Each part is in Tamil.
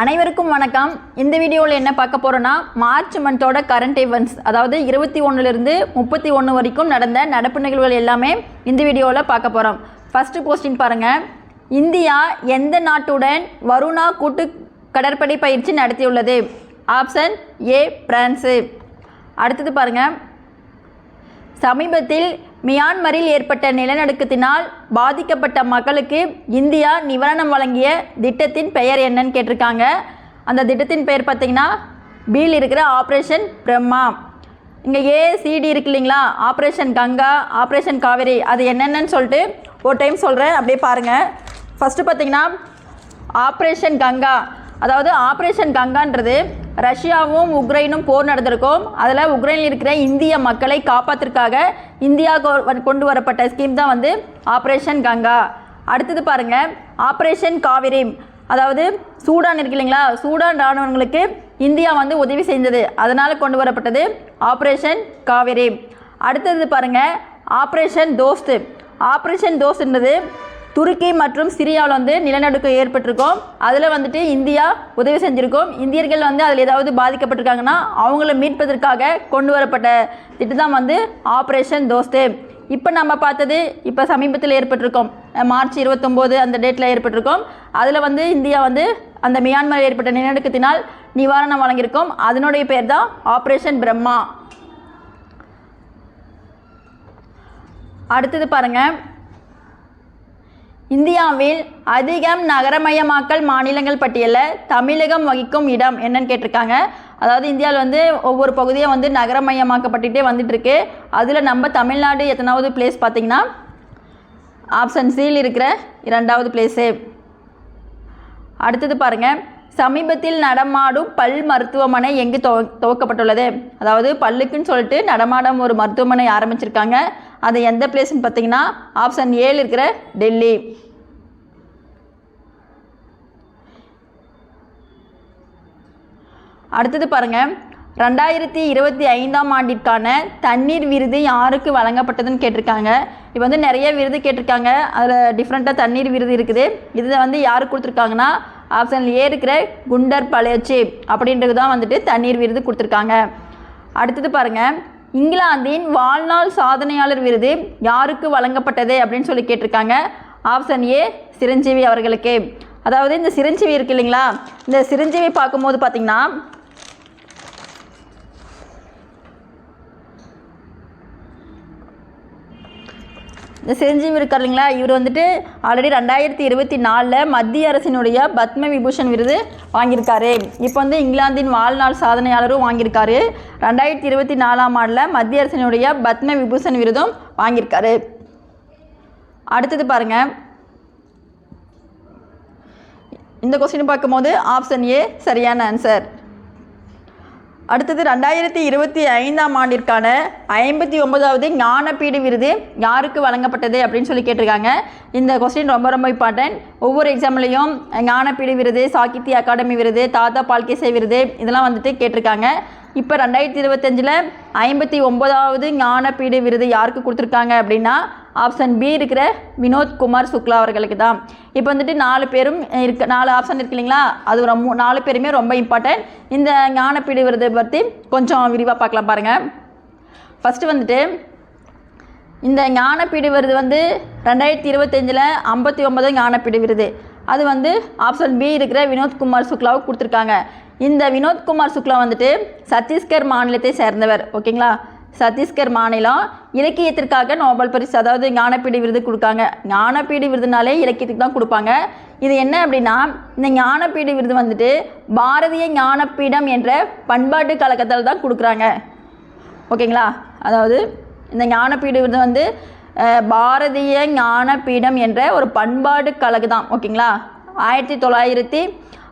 அனைவருக்கும் வணக்கம். இந்த வீடியோவில் என்ன பார்க்க போகிறோன்னா, மார்ச் மந்தோட கரண்ட் ஈவெண்ட்ஸ், அதாவது 21லிருந்து 31 வரைக்கும் நடந்த நடப்பு நிகழ்வுகள் எல்லாமே இந்த வீடியோவில் பார்க்க போகிறோம். ஃபஸ்ட்டு கொஸ்டின் பாருங்கள். இந்தியா எந்த நாட்டுடன் வருணா கூட்டு கடற்படை பயிற்சி நடத்தியுள்ளது? Option A France. அடுத்தது பாருங்கள். சமீபத்தில் மியான்மரில் ஏற்பட்ட நிலநடுக்கத்தினால் பாதிக்கப்பட்ட மக்களுக்கு இந்தியா நிவாரணம் வழங்கிய திட்டத்தின் பெயர் என்னன்னு கேட்டிருக்காங்க. அந்த திட்டத்தின் பெயர் பார்த்திங்கன்னா பியில் இருக்கிற ஆப்ரேஷன் பிரம்மா. இங்கே ஏசிடி இருக்கு இல்லைங்களா, ஆப்ரேஷன் கங்கா, ஆப்ரேஷன் காவேரி, அது என்னென்னு சொல்லிட்டு ஒரு டைம் சொல்கிறேன், அப்படியே பாருங்கள். ஃபஸ்ட்டு பார்த்திங்கன்னா ஆப்ரேஷன் கங்கா, அதாவது ஆப்ரேஷன் கங்கான்றது ரஷ்யாவும் உக்ரைனும் போர் நடந்திருக்கும். அதில் உக்ரைனில் இருக்கிற இந்திய மக்களை காப்பாற்றுறதுக்காக இந்தியா கொண்டு வரப்பட்ட ஸ்கீம் தான் வந்து ஆப்ரேஷன் கங்கா. அடுத்தது பாருங்கள் ஆப்ரேஷன் காவேரி, அதாவது சூடான் இருக்கு இல்லைங்களா, சூடான் இராணுவங்களுக்கு இந்தியா வந்து உதவி செஞ்சது, அதனால் கொண்டு வரப்பட்டது ஆப்ரேஷன் காவேரி. அடுத்தது பாருங்கள் ஆப்ரேஷன் தோஸ்து. ஆப்ரேஷன் தோஸ்துன்றது துருக்கி மற்றும் சிரியாவில் வந்து நிலநடுக்கம் ஏற்பட்டிருக்கும். அதில் வந்துட்டு இந்தியா உதவி செஞ்சுருக்கோம். இந்தியர்கள் வந்து அதில் ஏதாவது பாதிக்கப்பட்டிருக்காங்கன்னா அவங்கள மீட்பதற்காக கொண்டு வரப்பட்ட திட்டம் தான் வந்து ஆப்ரேஷன் தோஸ்து. இப்போ நம்ம பார்த்தது இப்போ சமீபத்தில் ஏற்பட்டிருக்கோம், மார்ச் 29 அந்த டேட்டில் ஏற்பட்டிருக்கோம். அதில் வந்து இந்தியா வந்து அந்த மியான்மரில் ஏற்பட்ட நிலநடுக்கத்தினால் நிவாரணம் வழங்கியிருக்கோம். அதனுடைய பேர் தான் ஆப்ரேஷன் பிரம்மா. அடுத்தது பாருங்கள். இந்தியாவில் அதிகம் நகரமயமாக்கல் மாநிலங்கள் பட்டியலில் தமிழகம் வகிக்கும் இடம் என்னன்னு கேட்டிருக்காங்க. அதாவது இந்தியாவில் வந்து ஒவ்வொரு பகுதியும் வந்து நகரமயமாக்கப்பட்டுகிட்டே வந்துட்டுருக்கு. அதில் நம்ம தமிழ்நாடு எத்தனாவது பிளேஸ் பார்த்திங்கன்னா ஆப்ஷன் சியில் இருக்கிற 2வது பிளேஸு. அடுத்தது பாருங்கள். சமீபத்தில் நடமாடும் பல் மருத்துவமனை எங்கு துவக்கப்பட்டுள்ளது? அதாவது பல்லுக்குன்னு சொல்லிட்டு நடமாடும் ஒரு மருத்துவமனை ஆரம்பிச்சிருக்காங்க. அது எந்த பிளேஸ்ன்னு பார்த்தீங்கன்னா ஆப்ஷன் ஏல இருக்கிற டெல்லி. அடுத்தது பாருங்கள். 2025ஆம் ஆண்டிற்கான தண்ணீர் விருது யாருக்கு வழங்கப்பட்டதுன்னு கேட்டிருக்காங்க. இப்போ வந்து நிறைய விருது கேட்டிருக்காங்க, அதில் டிஃப்ரெண்ட்டாக தண்ணீர் விருது இருக்குது. இதில் வந்து யாருக்கு கொடுத்துருக்காங்கன்னா ஆப்ஷன் ஏ இருக்கிற குண்டர் பலேச்சி அப்படின்றது தான் வந்துட்டு தண்ணீர் விருது கொடுத்துருக்காங்க. அடுத்தது பாருங்கள். இங்கிலாந்தின் வாழ்நாள் சாதனையாளர் விருது யாருக்கு வழங்கப்பட்டது அப்படின்னு சொல்லி கேட்டிருக்காங்க. ஆப்ஷன் ஏ சிரஞ்சீவி அவர்களுக்கு. அதாவது இந்த சிரஞ்சீவி இருக்கு இல்லைங்களா, இந்த சிரஞ்சீவி பார்க்கும்போது பார்த்திங்கன்னா இந்த சிரஞ்சீவி இருக்கார் இல்லைங்களா, இவர் வந்துட்டு ஆல்ரெடி 2024 மத்திய அரசினுடைய பத்ம விபூஷன் விருது வாங்கியிருக்காரு. இப்போ வந்து இங்கிலாந்தின் வாழ்நாள் சாதனையாளரும் வாங்கியிருக்காரு. 2024ஆம் ஆண்டில் மத்திய அரசினுடைய பத்ம விபூஷன் விருதும் வாங்கியிருக்காரு. அடுத்தது பாருங்கள். இந்த கொஸ்டின் பார்க்கும்போது ஆப்ஷன் ஏ சரியான ஆன்சர். அடுத்தது 2025ஆம் ஆண்டிற்கான 59வது ஞானபீட விருது யாருக்கு வழங்கப்பட்டது அப்படின்னு சொல்லி கேட்டிருக்காங்க. இந்த கொஸ்டின் ரொம்ப ரொம்ப இம்பார்ட்டன்ட். ஒவ்வொரு எக்ஸாம்லேயும் ஞானபீட விருது, சாகித்ய அகாடமி விருது, தாத்தா பால்கேசே விருது இதெல்லாம் வந்துட்டு கேட்டிருக்காங்க. இப்போ 2025ல் 59வது ஞானபீட விருது யாருக்கு கொடுத்துருக்காங்க அப்படின்னா ஆப்ஷன் பி இருக்கிற வினோத்குமார் சுக்லா அவர்களுக்கு தான். இப்போ வந்துட்டு 4 பேரும் இருக்கு, 4 ஆப்ஷன் இருக்கு இல்லைங்களா, அது 4 பேருமே ரொம்ப இம்பார்ட்டன்ட். இந்த ஞானபீட விருதை பற்றி கொஞ்சம் விரிவாக பார்க்கலாம் பாருங்கள். ஃபஸ்ட்டு வந்துட்டு இந்த ஞானபீட விருது வந்து 2025ல் 59 ஞானபீட விருது, அது வந்து ஆப்ஷன் பி இருக்கிற வினோத்குமார் சுக்லாவுக்கு கொடுத்துருக்காங்க. இந்த வினோத்குமார் சுக்லா வந்துட்டு சத்தீஸ்கர் மாநிலத்தை சேர்ந்தவர். ஓகேங்களா, சத்தீஸ்கர் மாநிலம் இலக்கியத்திற்காக நோபல் பரிசு, அதாவது ஞானபீட விருது கொடுக்காங்க. ஞானபீட விருதுனாலே இலக்கியத்துக்கு தான் கொடுப்பாங்க. இது என்ன அப்படின்னா இந்த ஞானபீட விருது வந்துட்டு பாரதிய ஞானபீடம் என்ற பண்பாட்டு கழகத்தால் தான் கொடுக்குறாங்க. ஓகேங்களா, அதாவது இந்த ஞானபீட விருது வந்து பாரதிய ஞானபீடம் என்ற ஒரு பண்பாட்டு கழகம் தான். ஓகேங்களா,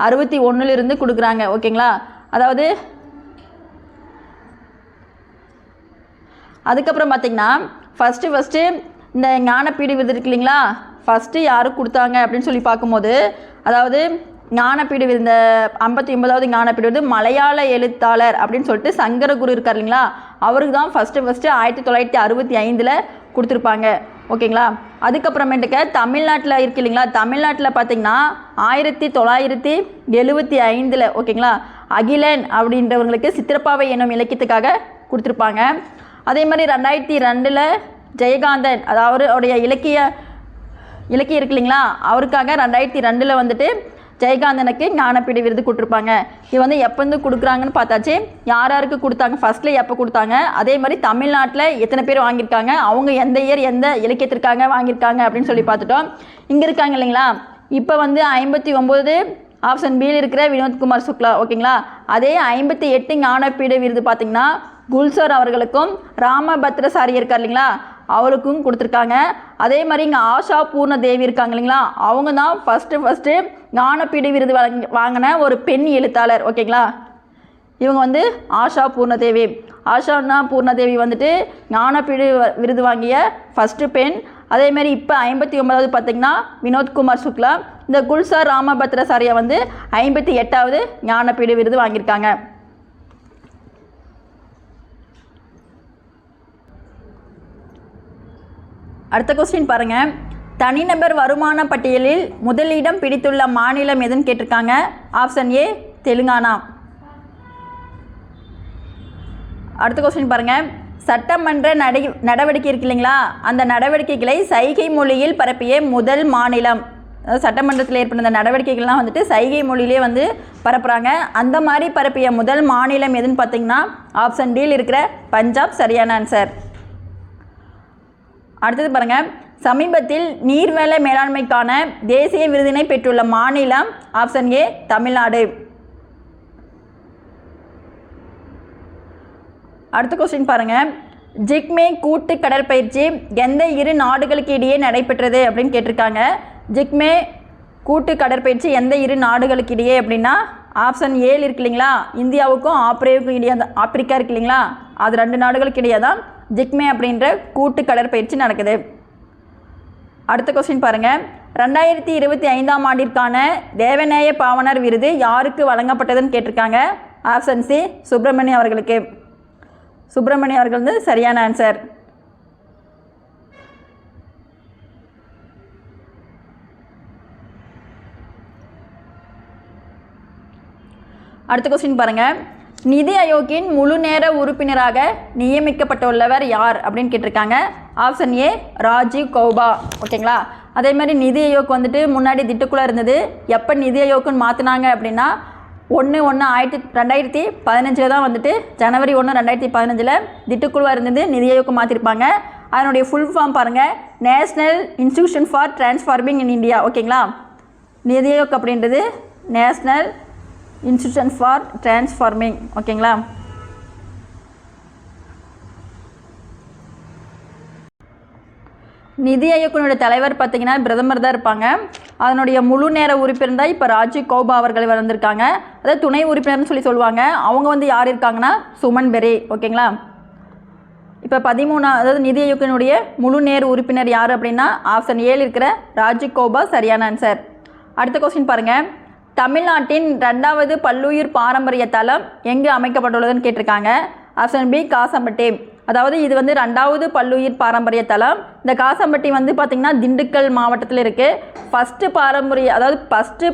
1961 கொடுக்குறாங்க. ஓகேங்களா, அதாவது அதுக்கப்புறம் பார்த்திங்கன்னா ஃபஸ்ட்டு இந்த ஞானபீட விருது இருக்கு இல்லைங்களா, ஃபஸ்ட்டு யாருக்கு கொடுத்தாங்க அப்படின்னு சொல்லி பார்க்கும்போது, அதாவது ஞானபீட விருது இந்த 59வது ஞானபீட விருது மலையாள எழுத்தாளர் அப்படின்னு சொல்லிட்டு சங்கரகுரு இருக்கார் இல்லைங்களா, அவருக்கு தான் ஃபஸ்ட்டு 1965 கொடுத்துருப்பாங்க. ஓகேங்களா. அதுக்கப்புறமேட்டுக்க தமிழ்நாட்டில் இருக்கு இல்லைங்களா, தமிழ்நாட்டில் பார்த்திங்கன்னா 1975 ஓகேங்களா அகிலன் அப்படின்றவங்களுக்கு சித்திரப்பாவை என்னும் இலக்கியத்துக்காக கொடுத்துருப்பாங்க. அதே மாதிரி 2002 ஜெயகாந்தன், அதாவது அவருடைய இலக்கியம் இருக்கு இல்லைங்களா, அவருக்காக 2002 வந்துட்டு ஜெயகாந்தனுக்கு ஞானப்பீட விருது கொடுத்துருப்பாங்க. இது வந்து எப்போந்து கொடுக்குறாங்கன்னு பார்த்தாச்சு. யார் யாருக்கு கொடுத்தாங்க, ஃபஸ்ட்டில் எப்போ கொடுத்தாங்க, அதே மாதிரி தமிழ்நாட்டில் எத்தனை பேர் வாங்கியிருக்காங்க, அவங்க எந்த இயர் எந்த இலக்கியத்திற்காக வாங்கியிருக்காங்க அப்படின்னு சொல்லி பார்த்துட்டோம். இங்கே இருக்காங்க இல்லைங்களா, இப்போ வந்து 59 ஆப்ஷன் பியில் இருக்கிற வினோத்குமார் சுக்லா ஓகேங்களா. அதே 58 ஞானப்பீட விருது பார்த்திங்கன்னா குல்சர் அவர்களுக்கும் ராமபத்ரசாரி இருக்கார் இல்லைங்களா அவருக்கும் கொடுத்துருக்காங்க. அதே மாதிரி இங்கே ஆஷா பூர்ணதேவி இருக்காங்க இல்லைங்களா, அவங்க தான் ஃபஸ்ட்டு ஞானப்பீட விருது வாங்கின ஒரு பெண் எழுத்தாளர் ஓகேங்களா. இவங்க வந்து ஆஷா பூர்ணதேவி வந்துட்டு ஞானப்பீட விருது வாங்கிய ஃபஸ்ட்டு பெண். அதேமாரி இப்போ 59வது பார்த்திங்கன்னா வினோத்குமார் சுக்லா. இந்த குல்சார் ராமபத்ரசாரியை வந்து 58வது ஞானப்பீட விருது வாங்கியிருக்காங்க. அடுத்த கொஸ்டின் பாருங்கள். தனிநபர் வருமான பட்டியலில் முதலிடம் பிடித்துள்ள மாநிலம் எதுன்னு கேட்டிருக்காங்க. Option A Telangana. அடுத்த கொஸ்டின் பாருங்கள். சட்டமன்ற நடவடிக்கை இருக்கு இல்லைங்களா, அந்த நடவடிக்கைகளை சைகை மொழியில் பரப்பிய முதல் மாநிலம், அதாவது சட்டமன்றத்தில் ஏற்பட்ட நடவடிக்கைகள்லாம் வந்துட்டு சைகை மொழியிலே வந்து பரப்புகிறாங்க. அந்த மாதிரி பரப்பிய முதல் மாநிலம் எதுன்னு பார்த்தீங்கன்னா ஆப்ஷன் டியில் இருக்கிற பஞ்சாப் சரியான ஆன்சர். அடுத்தது பாருங்கள். சமீபத்தில் நீர்வள மேலாண்மைக்கான தேசிய விருதினை பெற்றுள்ள மாநிலம் ஆப்ஷன் ஏ தமிழ்நாடு. அடுத்த கொஸ்டின் பாருங்கள். ஜிக்மே கூட்டு கடற்பயிற்சி எந்த இரு நாடுகளுக்கு இடையே நடைபெற்றது அப்படின்னு கேட்டிருக்காங்க. ஜிக்மே கூட்டு கடற்பயிற்சி எந்த இரு நாடுகளுக்கு இடையே அப்படின்னா ஆப்ஷன் ஏழு இருக்கு இல்லைங்களா, இந்தியாவுக்கும் ஆப்பிரிக்காவுக்கும் இடையே, ஆப்பிரிக்கா இருக்கு இல்லைங்களா, அது 2 நாடுகளுக்கு இடையே தான் ஜிக்மே அப்படின்ற கூட்டு கடற்பயிற்சி நடக்குது. அடுத்த கொஸ்டின் பாருங்கள். 2025ஆம் ஆண்டிற்கான தேவநேய பாவனர் விருது யாருக்கு வழங்கப்பட்டதுன்னு கேட்டிருக்காங்க. ஆப்ஷன் சி சுப்பிரமணியம் அவர்களுக்கு. சுப்பிரமணியம் அவர்கள் வந்து சரியான ஆன்சர். அடுத்த கொஸ்டின் பாருங்கள். நிதி ஆயோக்கின் முழு நேர உறுப்பினராக நியமிக்கப்பட்டுள்ளவர் யார் அப்படின்னு கேட்டிருக்காங்க. ஆப்ஷன் ஏ ராஜீவ் கௌபா ஓகேங்களா. அதே மாதிரி நிதி ஆயோக் வந்துட்டு முன்னாடி திட்டுக்குள்ளே இருந்தது. எப்போ நிதி ஆயோக்குன்னு மாற்றினாங்க அப்படின்னா 1/1/2015 தான் வந்துட்டு ஜனவரி 1 2015 திட்டுக்குழுவாக இருந்தது நிதி ஆயோக்கு மாற்றிருப்பாங்க. அதனுடைய ஃபுல் ஃபார்ம் பாருங்கள், national institution for transforming in India ஓகேங்களா. நிதி ஆயோக் அப்படின்றது நேஷ்னல் இன்ஸ்டிடியூஷன் ஃபார் டிரான்ஸ்ஃபார்மிங் ஓகேங்களா. நிதி ஆயோக்கினுடைய தலைவர் பார்த்திங்கன்னா பிரதமர் தான் இருப்பாங்க. அதனுடைய முழு நேர உறுப்பினர் தான் இப்போ ராஜீவ் கௌபா அவர்கள் வந்திருக்காங்க. அதாவது துணை உறுப்பினர்னு சொல்லுவாங்க. அவங்க வந்து யார் இருக்காங்கன்னா சுமன் பெரே ஓகேங்களா. இப்போ 13 அதாவது நிதி ஆயோக்கினுடைய முழு நேர உறுப்பினர் யார் அப்படின்னா ஆப்ஷன் ஏழு இருக்கிற ராஜீவ் கௌபா சரியான ஆன்சர். அடுத்த கொஸ்டின் பாருங்கள். தமிழ்நாட்டின் 2வது பல்லுயிர் பாரம்பரிய தலம் எங்கு அமைக்கப்பட்டுள்ளதுன்னு கேட்டிருக்காங்க. Option B Kasampatti. அதாவது இது வந்து 2வது பல்லுயிர் பாரம்பரிய தலம். இந்த காசம்பட்டி வந்து பார்த்திங்கன்னா திண்டுக்கல் மாவட்டத்தில் இருக்குது. ஃபஸ்ட்டு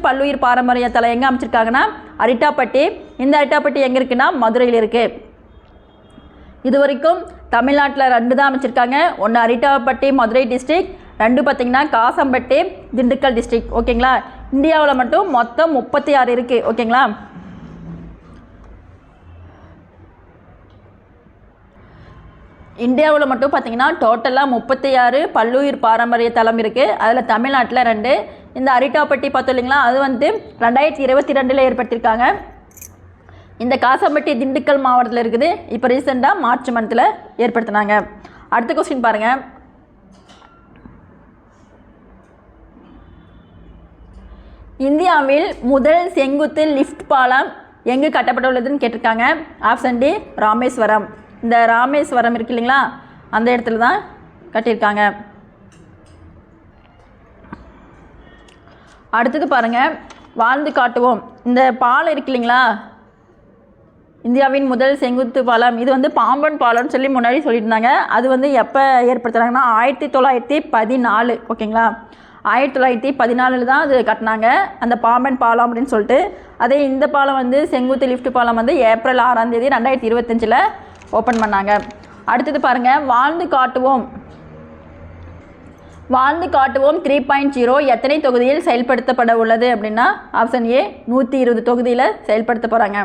பல்லுயிர் பாரம்பரிய தலம் எங்கே அமைச்சிருக்காங்கன்னா அரிட்டாப்பட்டி. இந்த அரிட்டாப்பட்டி எங்கே இருக்குன்னா மதுரையில் இருக்குது. இது வரைக்கும் தமிழ்நாட்டில் 2 தான் அமைச்சிருக்காங்க. ஒன்று அரிட்டாப்பட்டி மதுரை டிஸ்ட்ரிக்ட், 2 பார்த்திங்கன்னா காசம்பட்டி திண்டுக்கல் டிஸ்ட்ரிக்ட் ஓகேங்களா. இந்தியாவில் மட்டும் மொத்தம் 36 இருக்குது ஓகேங்களா. இந்தியாவில் மட்டும் பார்த்திங்கன்னா டோட்டலாக 36 பல்லுயிர் பாரம்பரிய தலம் இருக்குது. அதில் தமிழ்நாட்டில் 2. இந்த அரிட்டாப்பட்டி பார்த்தோம் இல்லைங்களா, அது வந்து 2022 ஏற்படுத்தியிருக்காங்க. இந்த காசம்பட்டி திண்டுக்கல் மாவட்டத்தில் இருக்குது. இப்போ ரீசெண்டாக மார்ச் மந்த்தில் ஏற்படுத்தினாங்க. அடுத்த கொஸ்டின் பாருங்கள். இந்தியாவில் முதல் செங்குத்து லிஃப்ட் பாலம் எங்கு கட்டப்பட்டுள்ளதுன்னு கேட்டிருக்காங்க. Option D Rameswaram. இந்த ராமேஸ்வரம் இருக்கு இல்லைங்களா, அந்த இடத்துல தான் கட்டியிருக்காங்க. அடுத்தது பாருங்கள், வாழ்ந்து காட்டுவோம். இந்த பாலம் இருக்கு இல்லைங்களா, இந்தியாவின் முதல் செங்குத்து பாலம் இது வந்து பாம்பன் பாலம்னு சொல்லி முன்னாடி சொல்லியிருந்தாங்க. அது வந்து எப்போ ஏற்படுத்துகிறாங்கன்னா 1914 ஓகேங்களா. 1914 தான் அது கட்டினாங்க அந்த பாம்பன் பாலம் அப்படின்னு சொல்லிட்டு. அதே இந்த பாலம் வந்து செங்குத்து லிஃப்ட் பாலம் வந்து ஏப்ரல் 6ஆம் தேதி 2025 ஓப்பன் பண்ணாங்க. அடுத்தது பாருங்கள், வாழ்ந்து காட்டுவோம் 3.0 எத்தனை தொகுதியில் செயல்படுத்தப்பட உள்ளது அப்படின்னா ஆப்ஷன் ஏ 120 தொகுதியில் செயல்படுத்த போகிறாங்க.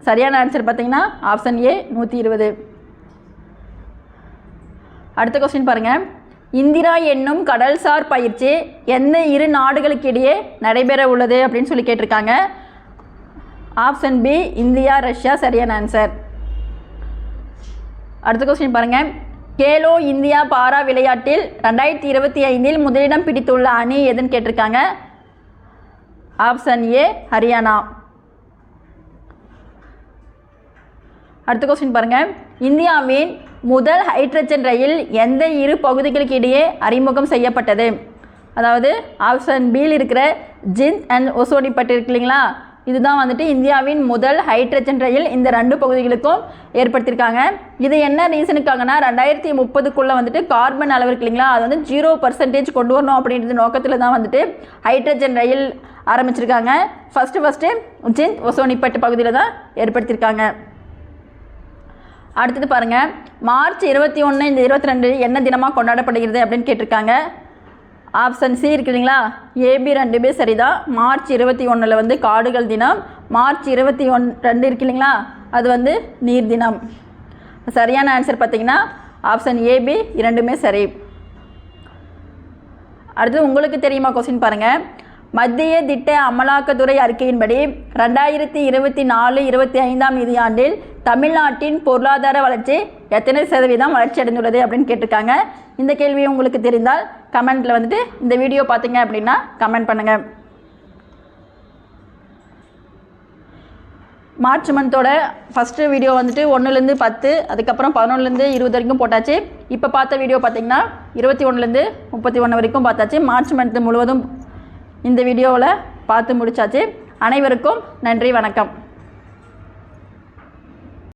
சரியான ஆன்சர் பார்த்தீங்கன்னா ஆப்ஷன் ஏ 120. அடுத்த கொஸ்டின் பாருங்கள், இந்திரா என்னும் கடல்சார் பயிற்சி எந்த 2 நாடுகளுக்கு இடையே நடைபெற உள்ளது அப்படின்னு சொல்லி கேட்டிருக்காங்க. ஆப்ஷன் பி இந்தியா ரஷ்யா சரியான ஆன்சர். அடுத்த கொஸ்டின் பாருங்கள், கேலோ இந்தியா பாரா விளையாட்டில் 2025 முதலிடம் பிடித்துள்ள அணி எதுன்னு கேட்டிருக்காங்க. Option A Haryana. அடுத்த கொஸ்டின் பாருங்கள், இந்தியாவின் முதல் ஹைட்ரஜன் ரயில் எந்த 2 பகுதிகளுக்கு இடையே அறிமுகம் செய்யப்பட்டது? அதாவது ஆப்ஷன் பியில் இருக்கிற ஜிந்த் அண்ட் ஒசோனிபட் இருக்கு இல்லைங்களா, இதுதான் வந்துட்டு இந்தியாவின் முதல் ஹைட்ரஜன் ரயில் இந்த 2 பகுதிகளுக்கும் ஏற்படுத்தியிருக்காங்க. இது என்ன ரீசனுக்காகனா 2030க்குள்ளே வந்துட்டு கார்பன் அளவு இருக்கு இல்லைங்களா, அது வந்து 0% கொண்டு வரணும் அப்படின்றது நோக்கத்தில் தான் வந்துட்டு ஹைட்ரஜன் ரயில் ஆரம்பிச்சிருக்காங்க. ஃபஸ்ட்டு ஜிந்த் ஒசோனிபட் பகுதியில் தான் ஏற்படுத்தியிருக்காங்க. அடுத்தது பாருங்கள், மார்ச் 21 இந்த 22 என்ன தினமாக கொண்டாடப்படுகிறது அப்படின்னு கேட்டிருக்காங்க. ஆப்ஷன் சி இருக்கு இல்லைங்களா, ஏபி 2 சரிதான். மார்ச் 21 வந்து காடுகள் தினம், மார்ச் 22 இருக்கு இல்லைங்களா அது வந்து நீர் தினம். சரியான ஆன்சர் பார்த்தீங்கன்னா ஆப்ஷன் ஏபி 2 சரி. அடுத்து உங்களுக்கு தெரியுமா கொஸ்டின் பாருங்கள், மத்திய திட்ட அமலாக்கத்துறை அறிக்கையின்படி 2024-25 நிதியாண்டில் தமிழ்நாட்டின் பொருளாதார வளர்ச்சி எத்தனை % வளர்ச்சி அடைந்துள்ளது அப்படின்னு கேட்டிருக்காங்க. இந்த கேள்வி உங்களுக்கு தெரிந்தால் கமெண்ட்டில் வந்துட்டு இந்த வீடியோ பார்த்தீங்க அப்படின்னா கமெண்ட் பண்ணுங்கள். மார்ச் மந்தோட ஃபஸ்ட்டு வீடியோ வந்துட்டு 1லேருந்து 10, அதுக்கப்புறம் 11லேருந்து 20 வரைக்கும் போட்டாச்சு. இப்போ பார்த்த வீடியோ பார்த்திங்கன்னா 21லேருந்து 31 வரைக்கும் பார்த்தாச்சு. மார்ச் மந்த் முழுவதும் இந்த வீடியோவில் பார்த்து முடித்தாச்சு. அனைவருக்கும் நன்றி, வணக்கம்.